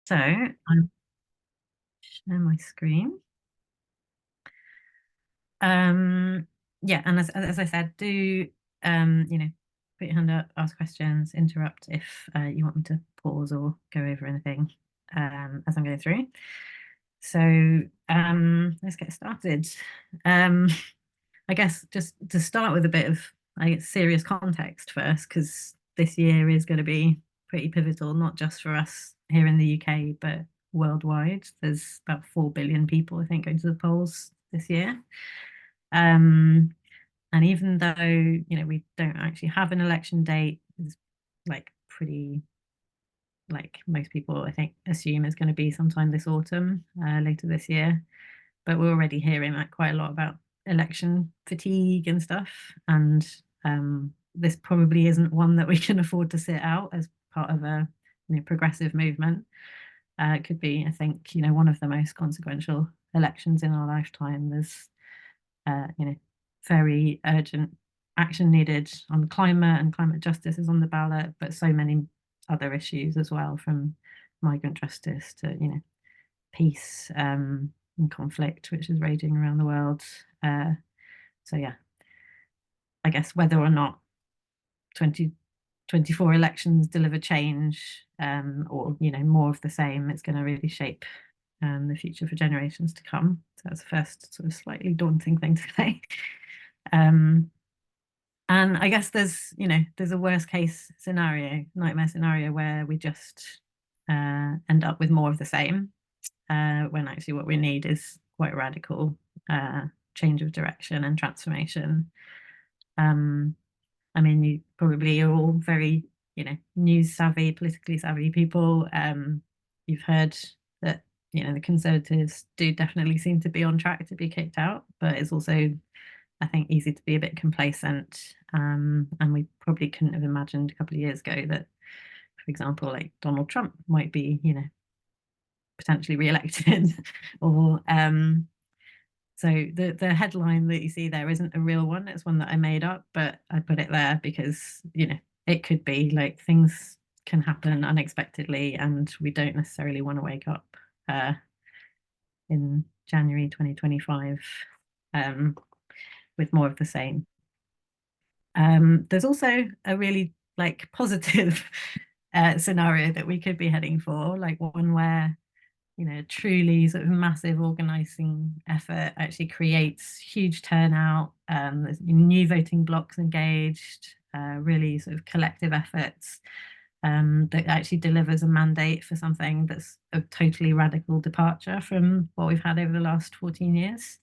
So I'm sharing my screen. Um, yeah, and as I said, do put your hand up, ask questions, interrupt if you want me to pause or go over anything as I'm going through. So let's get started. Um, I guess just to start with a bit of serious context first, because this year is going to be pretty pivotal, not just for us here in the UK, but worldwide. There's about 4 billion people, I think, going to the polls this year. Um, and even though, we don't actually have an election date, it's like pretty, like most people, I think, assume is going to be sometime this autumn, later this year. But we're already hearing like quite a lot about election fatigue and stuff. And this probably isn't one that we can afford to sit out as part of a progressive movement. It could be, I think, one of the most consequential elections in our lifetime. There's very urgent action needed on climate, and climate justice is on the ballot, but so many other issues as well, from migrant justice to, peace and conflict, which is raging around the world. So yeah, I guess whether or not 2024 elections deliver change, or more of the same, it's going to really shape the future for generations to come. So that's the first sort of slightly daunting thing to say. Um, and I guess there's a worst case scenario, nightmare scenario, where we just end up with more of the same, when actually what we need is quite radical change of direction and transformation. I mean, you probably are all very, news savvy, politically savvy people. You've heard that, the Conservatives do definitely seem to be on track to be kicked out, but it's also, I think, easy to be a bit complacent. And we probably couldn't have imagined a couple of years ago that, for example, like Donald Trump might be, potentially re-elected. Or so the headline that you see there isn't a real one, it's one that I made up, but I put it there because it could be like things can happen unexpectedly, and we don't necessarily want to wake up in January 2025 um, with more of the same. There's also a really like positive scenario that we could be heading for, like one where truly sort of massive organizing effort actually creates huge turnout. There's new voting blocks engaged, really sort of collective efforts that actually delivers a mandate for something that's a totally radical departure from what we've had over the last 14 years.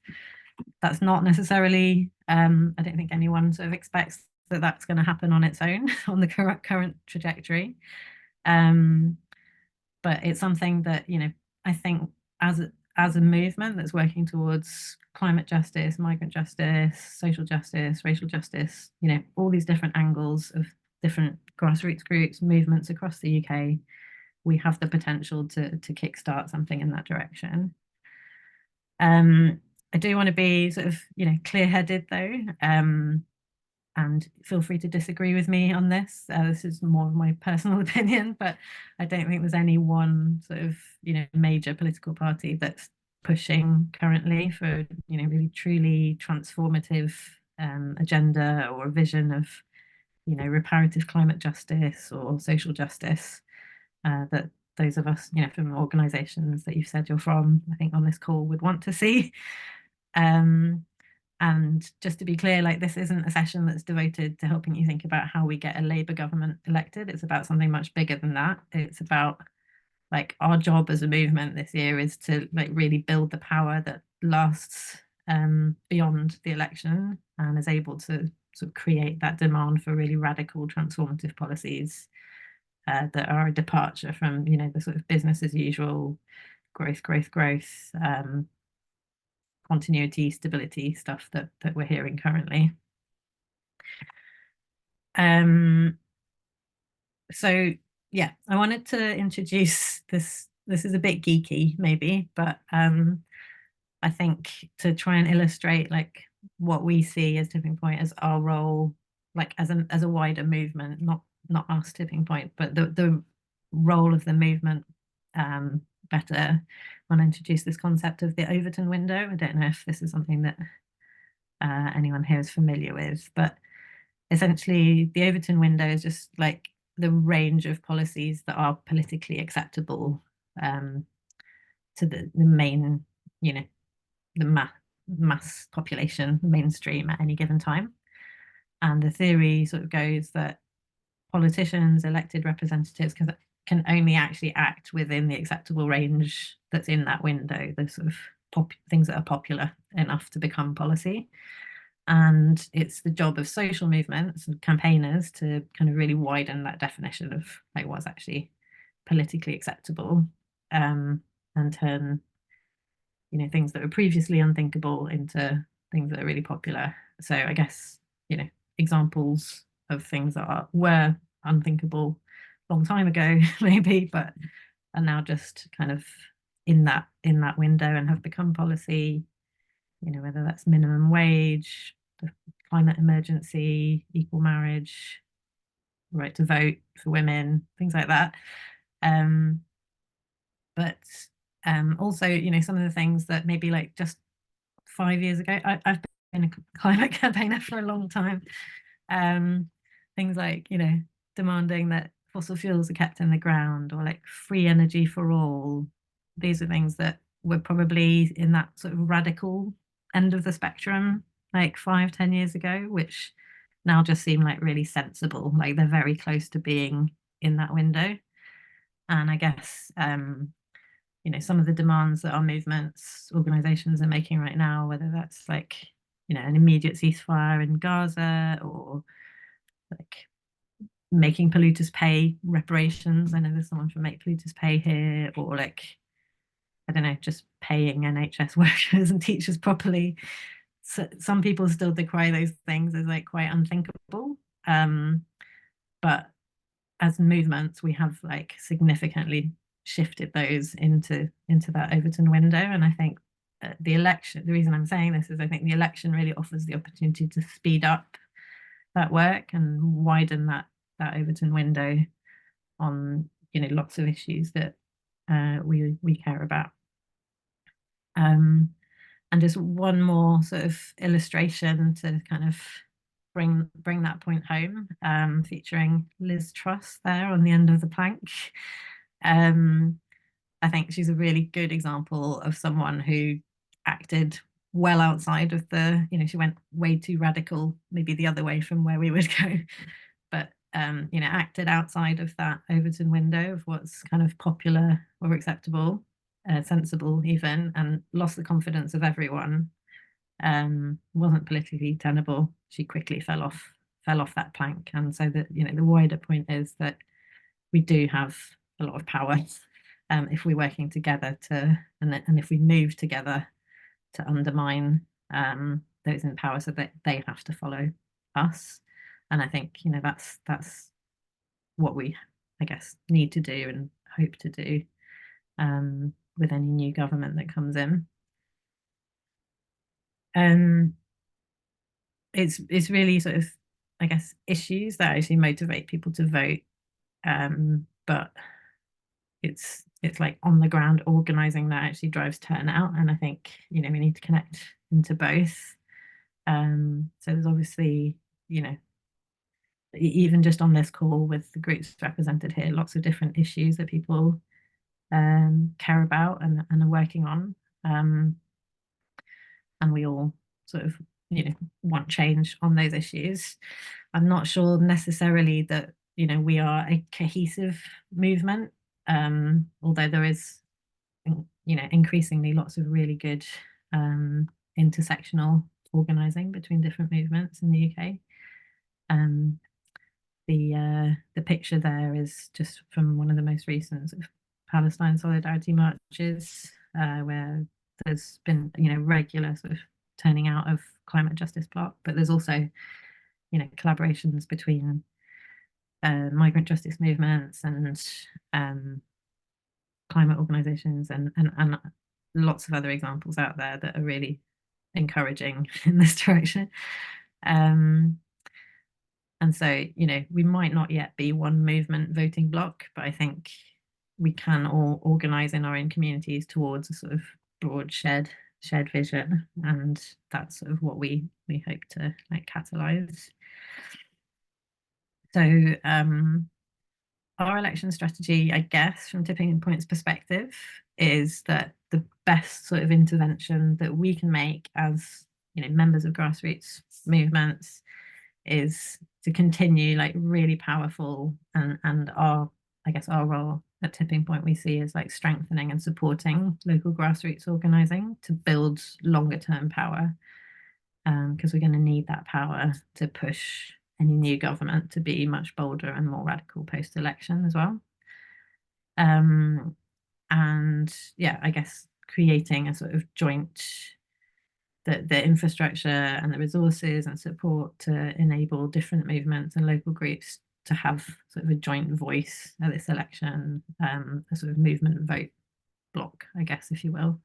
That's not necessarily, I don't think anyone sort of expects that that's going to happen on its own on the current trajectory. Um, but it's something that I think as a movement that's working towards climate justice, migrant justice, social justice, racial justice, all these different angles of different grassroots groups, movements across the UK, we have the potential to kickstart something in that direction. I do want to be sort of clear-headed though. And feel free to disagree with me on this. This is more of my personal opinion, but I don't think there's any one sort of major political party that's pushing currently for really truly transformative agenda or a vision of reparative climate justice or social justice, that those of us from organisations that you've said you're from, I think, on this call would want to see. And just to be clear, like, this isn't a session that's devoted to helping you think about how we get a Labour government elected. It's about something much bigger than that. It's about like our job as a movement this year is to like really build the power that lasts beyond the election and is able to sort of create that demand for really radical transformative policies that are a departure from the sort of business as usual growth, continuity, stability stuff that we're hearing currently. So yeah, I wanted to introduce this. This is a bit geeky, maybe, but I think to try and illustrate like what we see as Tipping Point as our role, like as a wider movement, not us Tipping Point, but the role of the movement better when I introduced this concept of the Overton window. I don't know if this is something that anyone here is familiar with, but essentially the Overton window is just like the range of policies that are politically acceptable to the main, you know, the mass population, mainstream at any given time. And the theory sort of goes that politicians, elected representatives, can only actually act within the acceptable range that's in that window, the sort of things that are popular enough to become policy. And it's the job of social movements and campaigners to kind of really widen that definition of like what's actually politically acceptable, and turn, you know, things that were previously unthinkable into things that are really popular. So I guess, you know, examples of things that were unthinkable a long time ago, maybe, but are now just kind of in that window and have become policy, you know, whether that's minimum wage, the climate emergency, equal marriage, right to vote for women, things like that. But also, you know, some of the things that maybe like just 5 years ago, I've been a climate campaigner for a long time. Things like, you know, demanding that fossil fuels are kept in the ground, or like free energy for all. These are things that were probably in that sort of radical end of the spectrum like 5-10 years ago, which now just seem like really sensible. Like they're very close to being in that window. And I guess you know, some of the demands that our movements, organizations are making right now, whether that's like, you know, an immediate ceasefire in Gaza, or like making polluters pay reparations. I know there's someone from Make Polluters Pay here, or like, I don't know, just paying NHS workers and teachers properly. So some people still decry those things as like quite unthinkable. But as movements, we have like significantly shifted those into that Overton window. And I think the election, the reason I'm saying this is I think the election really offers the opportunity to speed up that work and widen that Overton window on, you know, lots of issues that we care about. And just one more sort of illustration to kind of bring that point home, featuring Liz Truss there on the end of the plank. I think she's a really good example of someone who acted well outside of the, you know, she went way too radical, maybe the other way from where we would go, but you know, acted outside of that Overton window of what's kind of popular or acceptable, sensible even, and lost the confidence of everyone. Wasn't politically tenable. She quickly fell off that plank. And so that, you know, the wider point is that we do have a lot of power, if we're working together to, and if we move together to undermine those in power, so that they have to follow us. And I think, you know, that's what we, I guess, need to do and hope to do with any new government that comes in. It's really sort of, I guess, issues that actually motivate people to vote, but it's like on the ground organizing that actually drives turnout. And I think, you know, we need to connect into both. So there's obviously, you know, even just on this call with the groups represented here, lots of different issues that people care about and are working on. And we all sort of, you know, want change on those issues. I'm not sure necessarily that, you know, we are a cohesive movement, although there is, you know, increasingly lots of really good intersectional organizing between different movements in the UK. The picture there is just from one of the most recent sort of Palestine solidarity marches, where there's been, you know, regular sort of turning out of climate justice bloc, but there's also, you know, collaborations between migrant justice movements and climate organizations, and lots of other examples out there that are really encouraging in this direction. And so, you know, we might not yet be one movement voting bloc, but I think we can all organize in our own communities towards a sort of broad shared vision, and that's sort of what we hope to like catalyze. So our election strategy, I guess, from Tipping Point's perspective, is that the best sort of intervention that we can make as, you know, members of grassroots movements is to continue like really powerful, and our, I guess, our role at Tipping Point we see as like strengthening and supporting local grassroots organizing to build longer term power, because we're going to need that power to push any new government to be much bolder and more radical post election as well. And yeah, I guess creating a sort of joint the infrastructure and the resources and support to enable different movements and local groups to have sort of a joint voice at this election, a sort of movement vote block, I guess, if you will,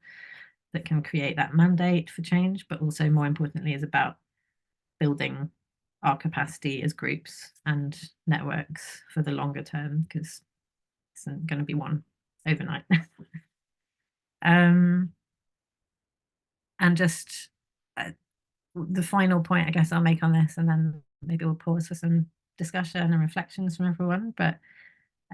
that can create that mandate for change, but also more importantly is about building our capacity as groups and networks for the longer term, because it's going to be one overnight. And just the final point I guess I'll make on this, and then maybe we'll pause for some discussion and reflections from everyone. But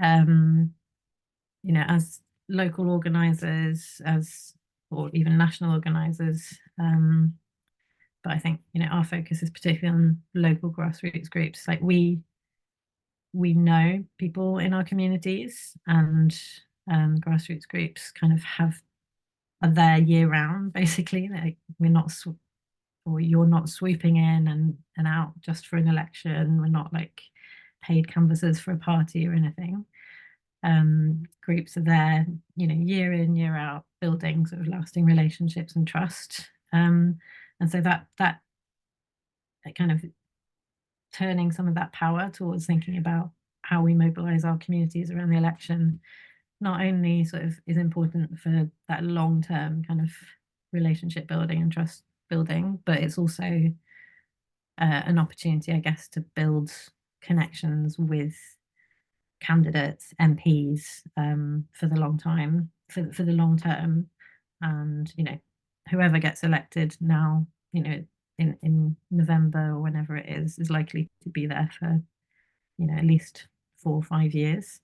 you know, as local organizers, as or even national organizers, but I think, you know, our focus is particularly on local grassroots groups. Like we know people in our communities, and grassroots groups kind of are there year round, basically. Like we're not, or you're not swooping in and out just for an election. We're not like paid canvassers for a party or anything. Groups are there, you know, year in, year out, building sort of lasting relationships and trust. And so that kind of turning some of that power towards thinking about how we mobilize our communities around the election not only sort of is important for that long-term kind of relationship building and trust building, but it's also an opportunity, I guess, to build connections with candidates, MPs, for the long time, for the long term. And, you know, whoever gets elected now, you know, in November or whenever it is likely to be there for, you know, at least 4 or 5 years,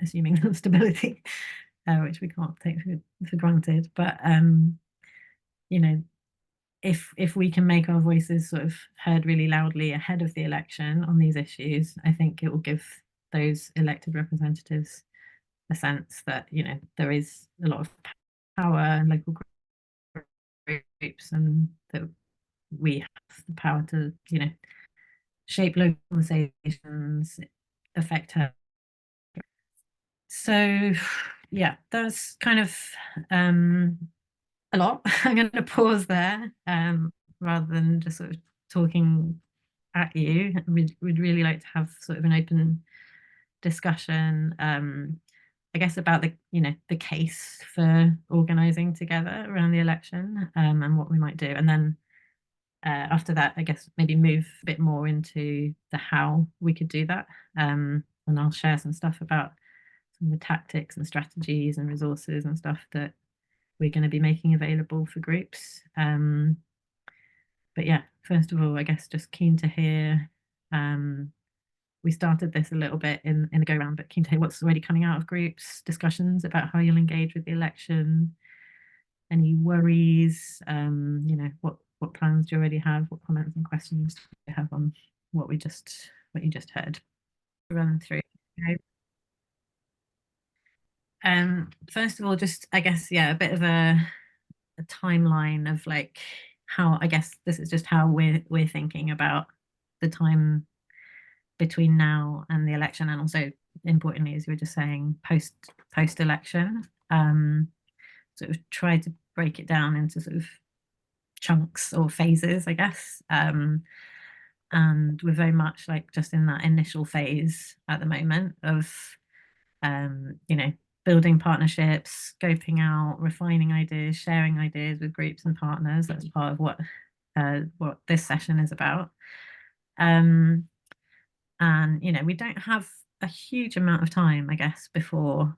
assuming stability, which we can't take for granted. But you know, if we can make our voices sort of heard really loudly ahead of the election on these issues, I think it will give those elected representatives a sense that, you know, there is a lot of power and local groups, and that we have the power to, you know, shape local conversations, affect her. So yeah, that's kind of a lot. I'm going to pause there, rather than just sort of talking at you. We'd really like to have sort of an open discussion, I guess, about the, you know, the case for organising together around the election, and what we might do. And then after that, I guess maybe move a bit more into the how we could do that. And I'll share some stuff about some of the tactics and strategies and resources and stuff that we're going to be making available for groups. But yeah, first of all, I guess just keen to hear. We started this a little bit in the go round, but keen to hear what's already coming out of groups, discussions about how you'll engage with the election, any worries, you know, what plans do you already have, what comments and questions do you have on what you just heard. Run through. First of all, just I guess, yeah, a bit of a timeline of like how, I guess this is just how we're thinking about the time between now and the election, and also importantly, as you were just saying, post election. Sort of try to break it down into sort of chunks or phases, I guess. And we're very much like just in that initial phase at the moment of, you know, building partnerships, scoping out, refining ideas, sharing ideas with groups and partners. That's part of what this session is about. And you know, we don't have a huge amount of time, I guess, before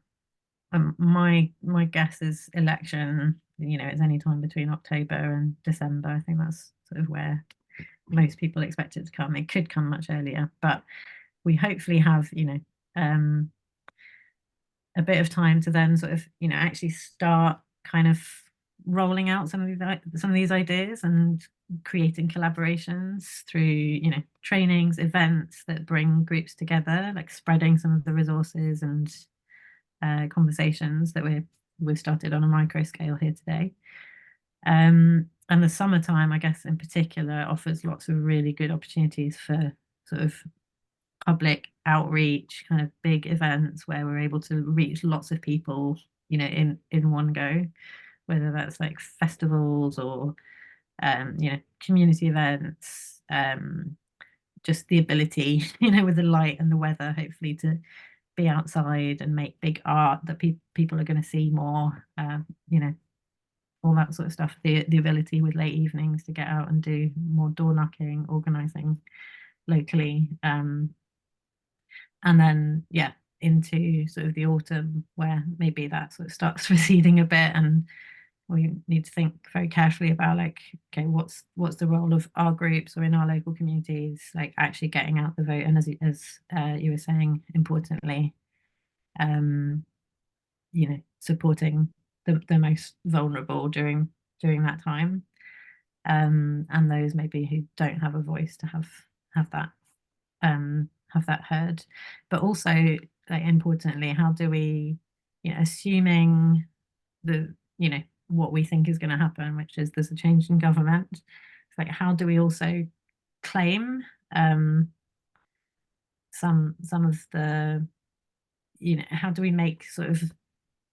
my guess is election, it's any time between October and December. I think that's sort of where most people expect it to come. It could come much earlier, but we hopefully have, um, a bit of time to then sort of, actually start kind of rolling out some of these ideas and creating collaborations through, trainings, events that bring groups together, like spreading some of the resources and conversations that we've started on a micro scale here today. And the summertime, I guess, in particular, offers lots of really good opportunities for sort of public outreach, kind of big events where we're able to reach lots of people, in one go, whether that's like festivals or community events, just the ability, with the light and the weather, hopefully to be outside and make big art that people are going to see more, all that sort of stuff. The ability with late evenings to get out and do more door knocking, organizing locally, and then into sort of the autumn where maybe that sort of starts receding a bit, and we need to think very carefully about, like, okay, what's the role of our groups or in our local communities, like actually getting out the vote, and as you were saying, importantly, um, supporting the most vulnerable during that time, and those maybe who don't have a voice to have that have that heard. But also, like, importantly, how do we, assuming the what we think is going to happen, which is there's a change in government, it's like, how do we also claim some of the, how do we make sort of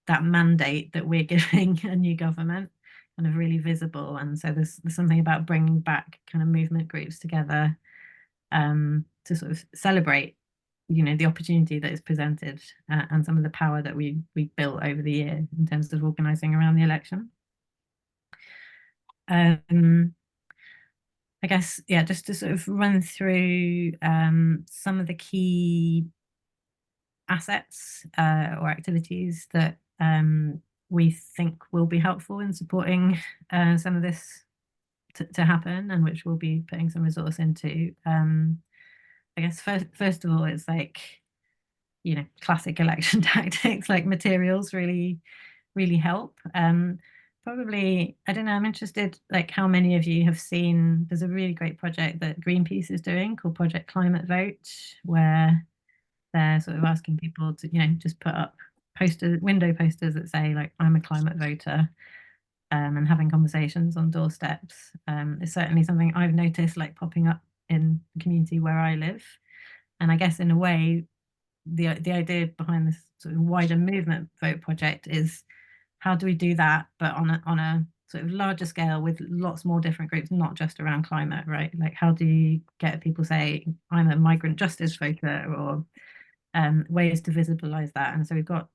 that mandate that we're giving a new government kind of really visible? And so there's something about bringing back kind of movement groups together, to sort of celebrate, the opportunity that is presented, and some of the power that we built over the year in terms of organising around the election. I guess, yeah, just to sort of run through some of the key assets, or activities that we think will be helpful in supporting some of this to happen, and which we'll be putting some resource into. I guess first of all, it's like, classic election tactics, like materials really, really help. Probably, I don't know, I'm interested, like, how many of you have seen, there's a really great project that Greenpeace is doing called Project Climate Vote, where they're sort of asking people to, just put up window posters that say, like, I'm a climate voter, and having conversations on doorsteps. Is certainly something I've noticed, like, popping up in the community where I live. And I guess, in a way, the idea behind this sort of wider movement vote project is, how do we do that, but on a sort of larger scale with lots more different groups, not just around climate, right? Like, how do you get people say, I'm a migrant justice voter, or ways to visibilize that? And so we've got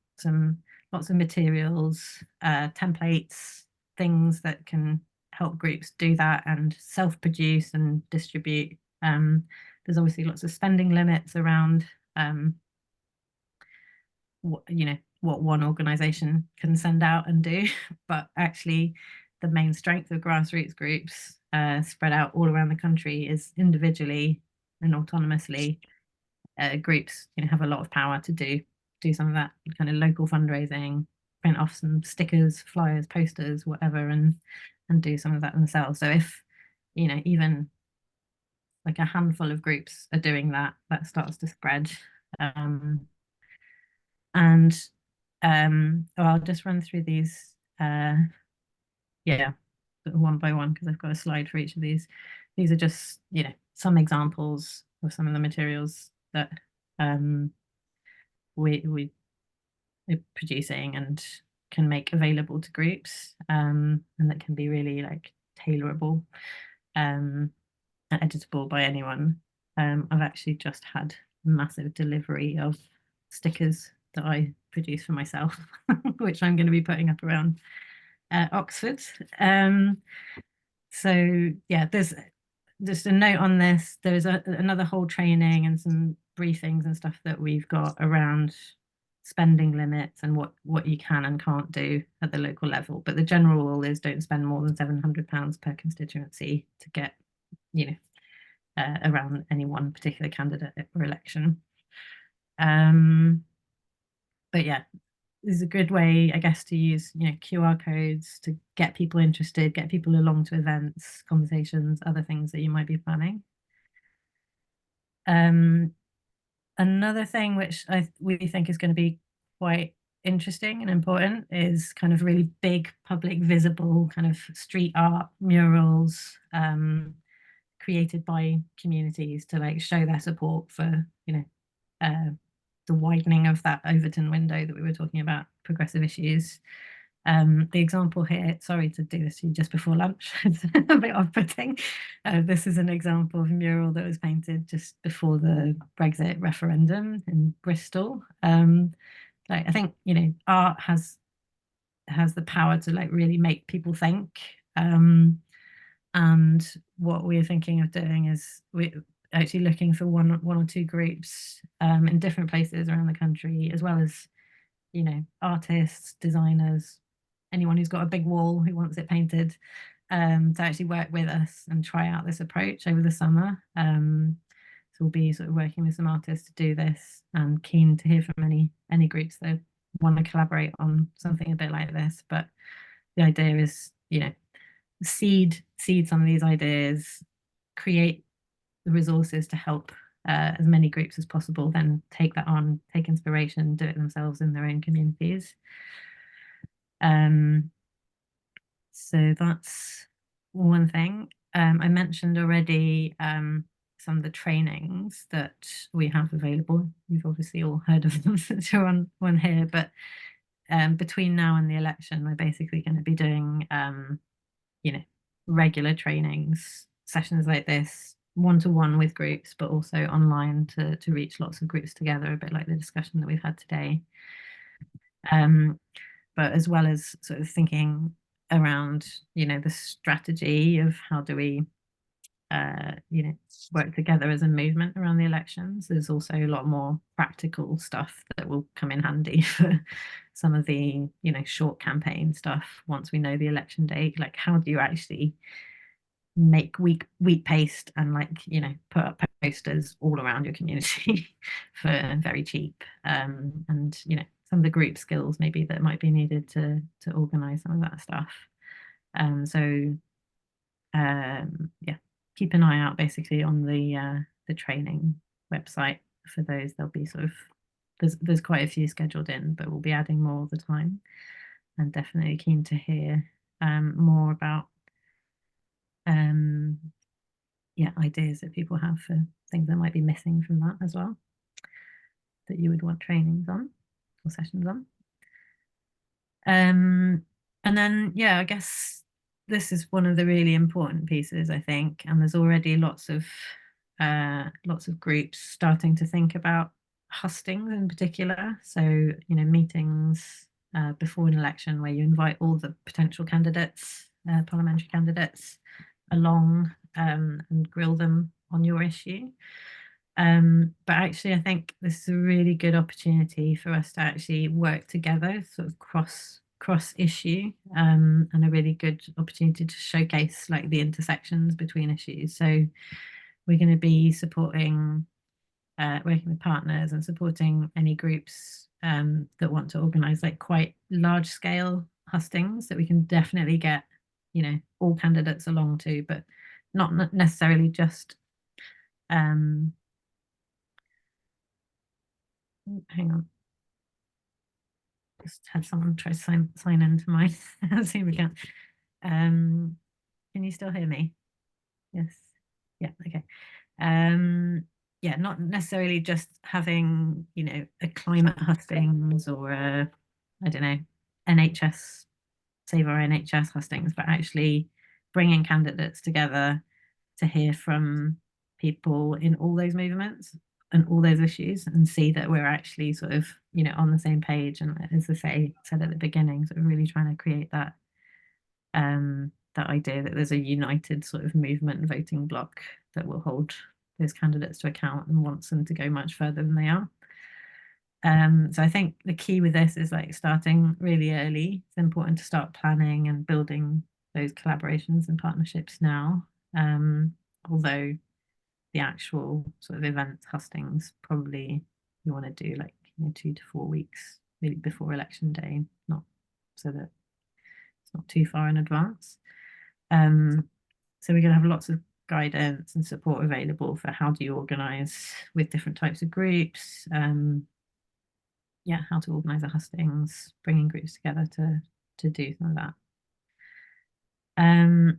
lots of materials, templates, things that can help groups do that and self-produce and distribute. There's obviously lots of spending limits around, what one organization can send out and do, but actually the main strength of grassroots groups, spread out all around the country, is individually and autonomously, groups, have a lot of power to do some of that kind of local fundraising, print off some stickers, flyers, posters, whatever, and do some of that themselves. So if, even like a handful of groups are doing that, that starts to spread. And I'll just run through these, yeah, sort of one by one, because I've got a slide for each of these. These are just, some examples of some of the materials that we're producing and can make available to groups, and that can be really, like, tailorable, and editable by anyone. I've actually just had massive delivery of stickers that I produced for myself, which I'm going to be putting up around Oxford. So yeah, there's just a note on this. There's another whole training and some briefings and stuff that we've got around spending limits and what you can and can't do at the local level. But the general rule is don't spend more than £700 per constituency to get, you know, around any one particular candidate or election. But yeah, this is a good way, I guess, to use, you know, QR codes to get people interested, get people along to events, conversations, other things that you might be planning. Another thing which we think is going to be quite interesting and important is kind of really big public visible kind of street art murals created by communities to like show their support for, you know, the widening of that Overton window that we were talking about, progressive issues. The example here, sorry to do this to you just before lunch, it's a bit off-putting. This is an example of a mural that was painted just before the Brexit referendum in Bristol. Like, I think, you know, art has the power to like really make people think. And what we're thinking of doing is we're actually looking for one or two groups in different places around the country, as well as, you know, artists, designers, anyone who's got a big wall who wants it painted, to actually work with us and try out this approach over the summer. So we'll be sort of working with some artists to do this, and keen to hear from any groups that want to collaborate on something a bit like this. But the idea is, you know, seed some of these ideas, create the resources to help as many groups as possible, then take that on, take inspiration, do it themselves in their own communities. So that's one thing. I mentioned already some of the trainings that we have available. You've obviously all heard of them since you're on one here, but between now and the election, we're basically going to be doing, you know, regular trainings, sessions like this, one-to-one with groups, but also online to reach lots of groups together, a bit like the discussion that we've had today. But as well as sort of thinking around, you know, the strategy of how do we, you know, work together as a movement around the elections, there's also a lot more practical stuff that will come in handy for some of the, you know, short campaign stuff once we know the election date. Like, how do you actually make wheat paste and, like, you know, put up posters all around your community for very cheap, and, you know, some of the group skills maybe that might be needed to organize some of that stuff. So yeah, keep an eye out basically on the training website for those. There'll be sort of there's quite a few scheduled in, but we'll be adding more all the time, and definitely keen to hear more about yeah, ideas that people have for things that might be missing from that as well, that you would want trainings on or sessions on. And then, yeah, I guess this is one of the really important pieces, I think, and there's already lots of groups starting to think about hustings in particular. So, you know, meetings before an election where you invite all the potential candidates, parliamentary candidates, along and grill them on your issue. But actually, I think this is a really good opportunity for us to actually work together, sort of cross issue, and a really good opportunity to showcase like the intersections between issues. So we're going to be supporting, working with partners and supporting any groups that want to organise like quite large scale hustings that we can definitely get, you know, all candidates along to, but not necessarily just hang on, just had someone try to sign into my Zoom account. Can you still hear me? Yes. Yeah, okay. Yeah, not necessarily just having, you know, a climate hustings or a, I don't know, NHS, Save Our NHS hustings, but actually bringing candidates together to hear from people in all those movements and all those issues, and see that we're actually sort of, you know, on the same page. And as I said at the beginning, sort of really trying to create that that idea that there's a united sort of movement voting bloc that will hold those candidates to account and wants them to go much further than they are. So I think the key with this is like starting really early. It's important to start planning and building those collaborations and partnerships now. Um, Although the actual sort of event hustings probably you want to do like 2 to 4 weeks really before election day, not so that it's not too far in advance. Um, so we're going to have lots of guidance and support available for how do you organise with different types of groups. Yeah, how to organise the hustings, bringing groups together to do some of that.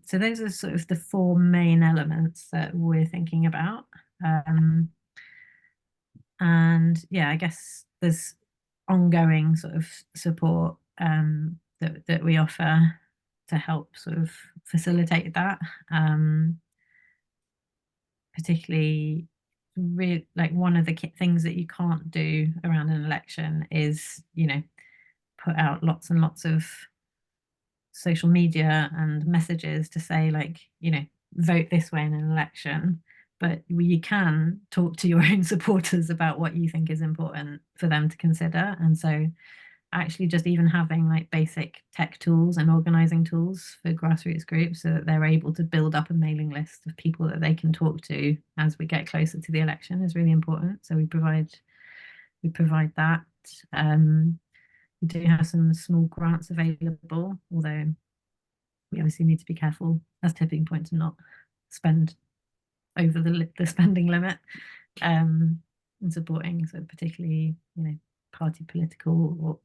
So those are sort of the four main elements that we're thinking about. And yeah, I guess there's ongoing sort of support that we offer to help sort of facilitate that. Particularly, like one of the things that you can't do around an election is, put out lots and lots of social media and messages to say like, vote this way in an election, but you can talk to your own supporters about what you think is important for them to consider. And so actually just even having like basic tech tools and organizing tools for grassroots groups so that they're able to build up a mailing list of people that they can talk to as we get closer to the election is really important. So we provide that. We do have some small grants available, although we obviously need to be careful as tipping point to not spend over the spending limit, and supporting, so particularly party political or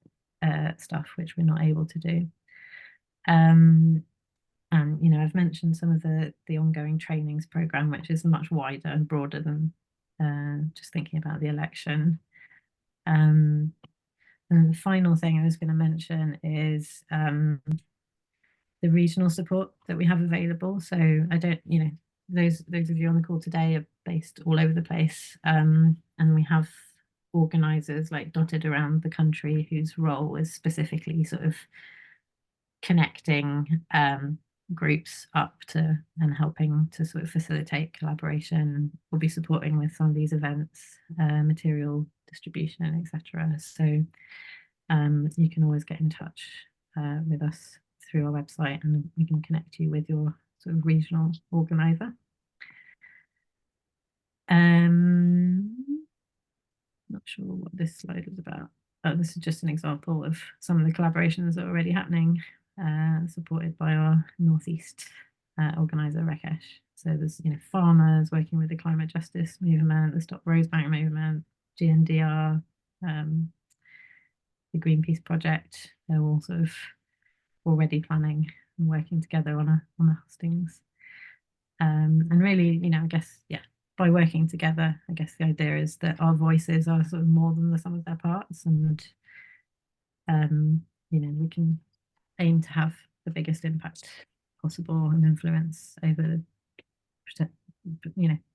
stuff which we're not able to do. And I've mentioned some of the ongoing trainings program, which is much wider and broader than just thinking about the election. And the final thing I was going to mention is the regional support that we have available. So I don't, those of you on the call today are based all over the place, and we have organisers like dotted around the country whose role is specifically sort of connecting groups up to and helping to sort of facilitate collaboration. We'll be supporting with some of these events, material distribution, etc. So you can always get in touch with us through our website, and we can connect you with your sort of regional organizer. Not sure what this slide was about. Oh, this is just an example of some of the collaborations that are already happening, supported by our Northeast organizer, Rakesh. So there's, farmers working with the climate justice movement, the Stop Rosebank movement, GNDR, the Greenpeace project. They're all sort of already planning and working together on a hustings. And really, I guess, yeah, by working together, I guess the idea is that our voices are sort of more than the sum of their parts, and we can aim to have the biggest impact possible and influence over,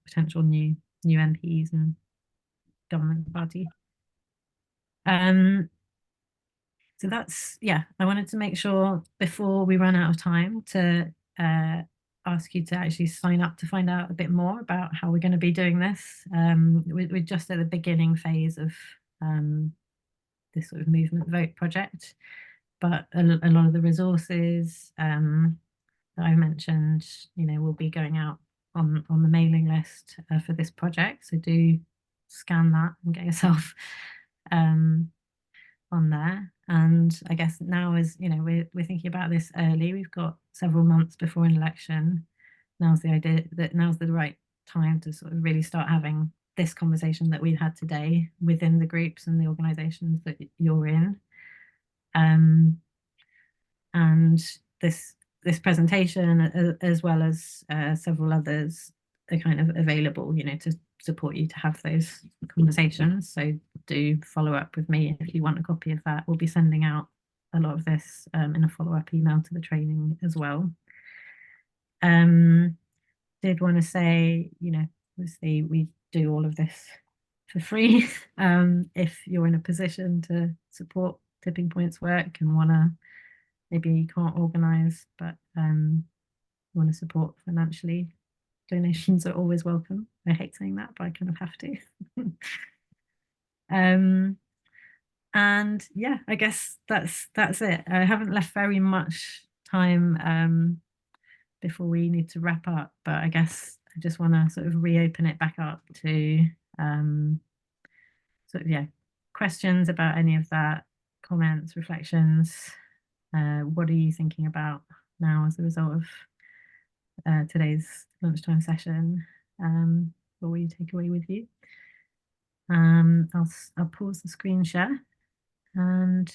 potential new MPs and government party. So that's, yeah, I wanted to make sure before we run out of time to ask you to actually sign up to find out a bit more about how we're going to be doing this. We're just at the beginning phase of this sort of movement vote project, but a lot of the resources that I mentioned, will be going out on the mailing list for this project. So do scan that and get yourself on there. And I guess now is, we're thinking about this early. We've got several months before an election. Now's the right time to sort of really start having this conversation that we've had today within the groups and the organizations that you're in. And this presentation, as well as several others, are kind of available, to support you to have those conversations. So do follow up with me if you want a copy of that. We'll be sending out a lot of this in a follow-up email to the training as well. Did want to say, obviously we do all of this for free. If you're in a position to support Tipping Point's work and maybe you can't organise, but want to support financially, donations are always welcome. I hate saying that, but I kind of have to. And yeah, I guess that's it. I haven't left very much time before we need to wrap up, but I guess I just want to sort of reopen it back up to um, sort of, yeah, questions about any of that, comments, reflections. What are you thinking about now as a result of today's lunchtime session? What will you take away with you? I'll pause the screen share and